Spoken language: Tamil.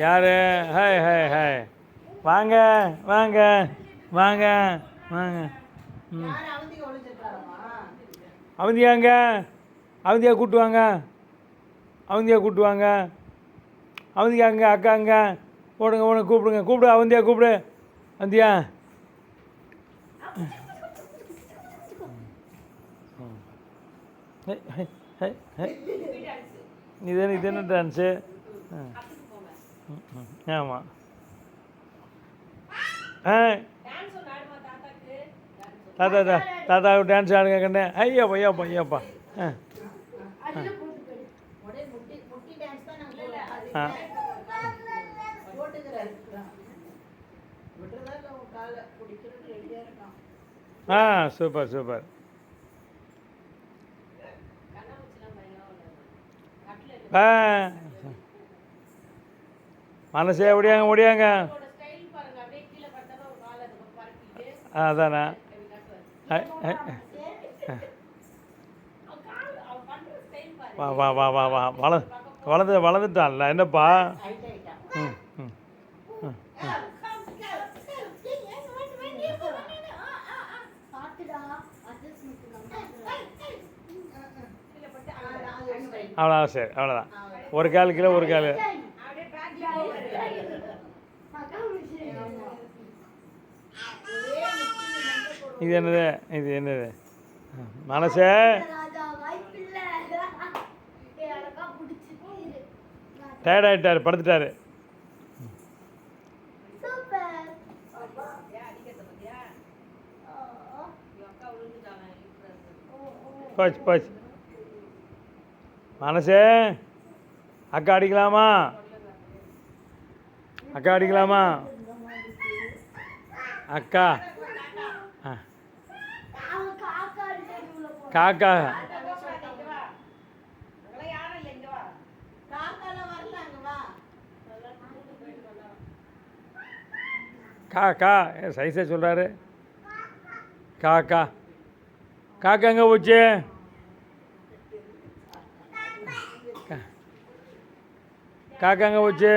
யார்? ஹாய் ஹாய் ஹாய், வாங்க வாங்க வாங்க வாங்க. ம், அவந்தியாங்க, அவந்தியா கூப்பிட்டு வாங்க, அவந்தியா கூப்பிட்டு வாங்க, அவந்தியாங்க அக்காங்க, ஓடுங்க ஓடுங்க, கூப்பிடுங்க, கூப்பிடு அவந்தியா, கூப்பிடு அவந்தியா. இது என்ன டான்ஸு? ஆமாம். ஆ தாத்தா தாத்தாவுக்கு டான்ஸ் ஆடுங்க கண்ணே. ஐயாப்பா ஐயாப்பா ஐயாப்பா. ஆ ஆ சூப்பர் சூப்பர். ஆ மனசே ஓடியாங்க ஓடியாங்க. அதானே. வா வா வா வா வா வளர்ந்துட்டான்ல என்னப்பா. ம் ம் ம். அவ்வளோதான், சரி அவ்வளோதான். ஒரு கால் கிலோ ஒரு கால். இது என்னது? இது என்னது? மனசே டயர்ட் ஆகிட்டார், படுத்துட்டாரு. போச்சு போச்சு. மனசே அக்கா அடிக்கலாமா? அக்கா அடிக்கலாமா? அக்கா காக்கா காக்கா சைஸே சொல்கிறாரு. காக்கா காக்கா எங்கே போச்சு? காக்கா எங்கே போச்சு?